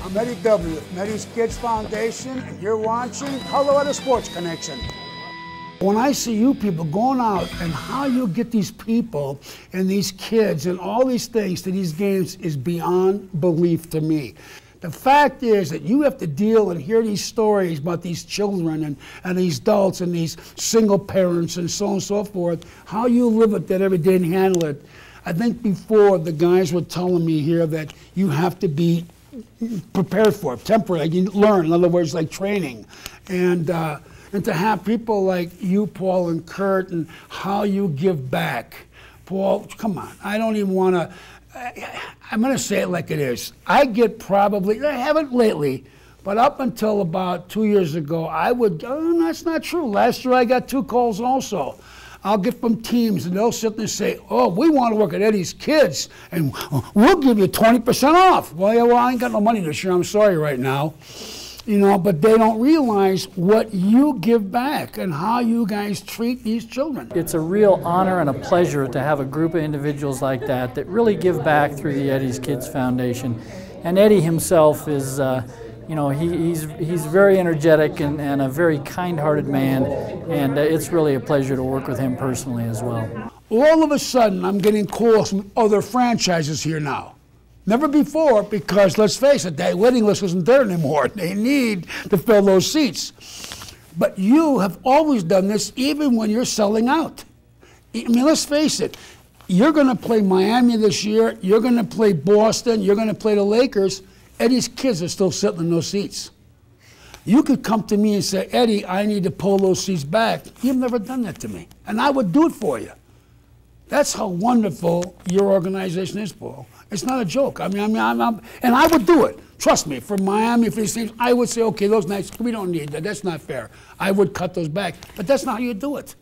I'm Eddie W. from Eddie's Kids Foundation, and you're watching Colorado Sports Connection. When I see you people going out and how you get these people and these kids and all these things to these games is beyond belief to me. The fact is that you have to deal and hear these stories about these children and these adults and these single parents and so on and so forth, how you live with that every day and handle it. I think before the guys were telling me here that you have to be prepared for it, temporarily. You learn, in other words, like training. And to have people like you, Paul, and Kurt, and how you give back. Paul, come on, I don't even want to, I'm going to say it like it is. I get probably, I haven't lately, but up until about 2 years ago, I would, oh, that's not true. Last year I got 2 calls also. I'll get from teams, and they'll sit there and say, oh, we want to work at Eddie's Kids, and we'll give you 20% off. Well, yeah, well, I ain't got no money this year. I'm sorry right now. You know, but they don't realize what you give back and how you guys treat these children. It's a real honor and a pleasure to have a group of individuals like that that really give back through the Eddie's Kids Foundation. And Eddie himself is, you know, he's very energetic and a very kind-hearted man, and it's really a pleasure to work with him personally as well. All of a sudden, I'm getting calls from other franchises here now. Never before, because let's face it, that waiting list isn't there anymore. They need to fill those seats. But you have always done this even when you're selling out. I mean, let's face it, you're going to play Miami this year, you're going to play Boston, you're going to play the Lakers. Eddie's kids are still sitting in those seats. You could come to me and say, Eddie, I need to pull those seats back. You've never done that to me, and I would do it for you. That's how wonderful your organization is, Paul. It's not a joke. I mean, and I would do it. Trust me, for Miami, for these teams, I would say, okay, those nights, we don't need that. That's not fair. I would cut those back. But that's not how you do it.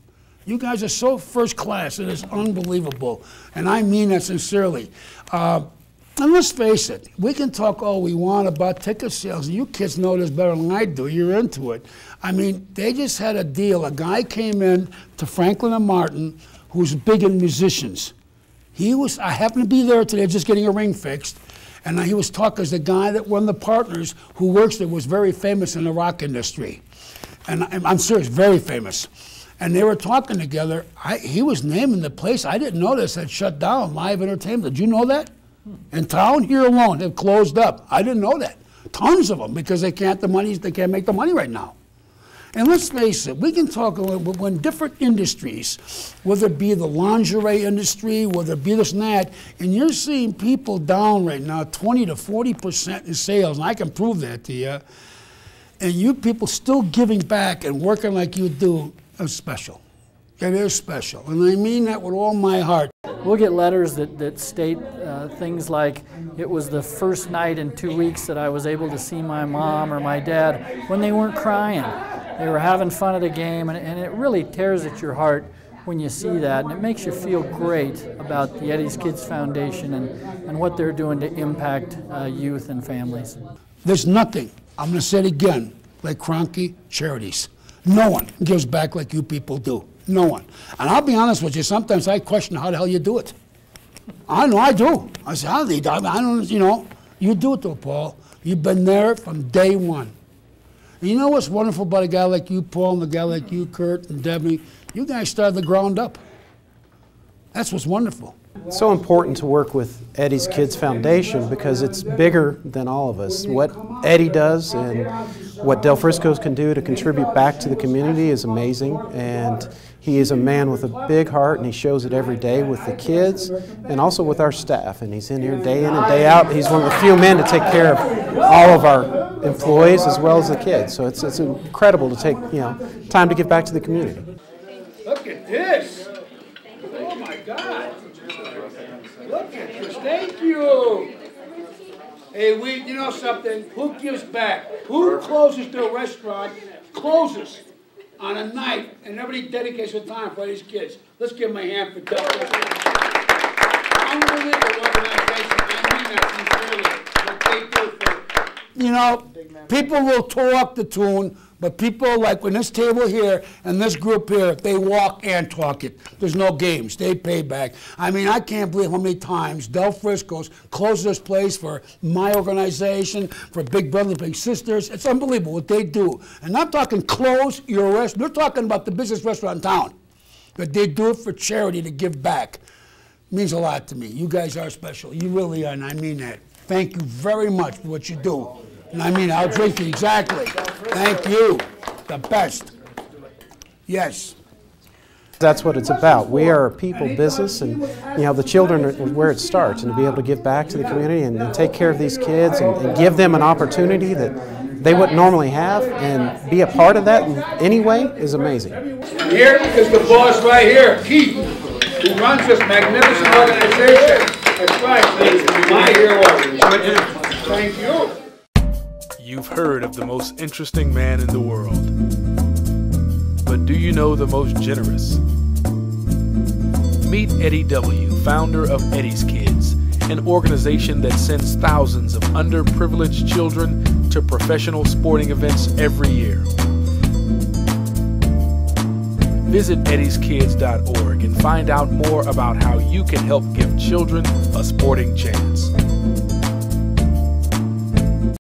You guys are so first class. It is unbelievable. And I mean that sincerely. And let's face it, we can talk all we want about ticket sales. You kids know this better than I do. You're into it. I mean, they just had a deal. A guy came in to Franklin and Martin who's big in musicians. I happened to be there today just getting a ring fixed, and he was talking as the guy that one of the partners who works there was very famous in the rock industry. And I'm serious, very famous. And they were talking together. He was naming the place. I didn't know this had shut down, live entertainment. Did you know that? In town here alone, they've closed up. I didn't know that. Tons of them, because they can't make the money right now. And let's face it, we can talk a little bit when different industries, whether it be the lingerie industry, whether it be this and that, and you're seeing people down right now 20 to 40% in sales, and I can prove that to you, and you people still giving back and working like you do is special. It is special, and I mean that with all my heart. We'll get letters that state things like, it was the first night in 2 weeks that I was able to see my mom or my dad when they weren't crying. They were having fun at a game, and it really tears at your heart when you see that, and it makes you feel great about the Eddie's Kids Foundation and what they're doing to impact youth and families. There's nothing, I'm going to say it again, like Kroenke charities. No one gives back like you people do. No one. And I'll be honest with you, sometimes I question how the hell you do it. I know I do. I say, how do you do it? I don't, you know, you do it though, Paul. You've been there from day one. And you know what's wonderful about a guy like you, Paul, and a guy like you, Kurt, and Debbie? You guys started the ground up. That's what's wonderful. It's so important to work with Eddie's Kids Foundation because it's bigger than all of us. What Eddie does and what Del Frisco's can do to contribute back to the community is amazing, and he is a man with a big heart, and he shows it every day with the kids and also with our staff, and he's in here day in and day out. He's one of the few men to take care of all of our employees as well as the kids, so it's incredible to take time to give back to the community. Look at this! Oh my God! Look at this! Thank you! Hey, you know something? Who gives back? Who closes their restaurant, closes on a night, and everybody dedicates their time for these kids? Let's give them a hand for Del. Unbelievable organization. I mean that sincerely. What they do for, you know, people will talk the tune, But people like when this table here and this group here, they walk and talk it. There's no games. They pay back. I mean, I can't believe how many times Del Frisco's closed this place for my organization, for Big Brothers, Big Sisters. It's unbelievable what they do. And I'm talking close your restaurant. We're talking about the busiest restaurant in town. But they do it for charity to give back. It means a lot to me. You guys are special. You really are, and I mean that. Thank you very much for what you do. And I mean, I'll drink you, exactly. Thank you. The best. Yes. That's what it's about. We are a people business, and the children are where it starts, and to be able to give back to the community and take care of these kids and give them an opportunity that they wouldn't normally have, and be a part of that in any way is amazing. Here is the boss right here, Keith, who runs this magnificent organization. That's right, my hero. Thank you. You've heard of the most interesting man in the world. But do you know the most generous? Meet Eddie W., founder of Eddie's Kids, an organization that sends thousands of underprivileged children to professional sporting events every year. Visit eddyskids.org and find out more about how you can help give children a sporting chance.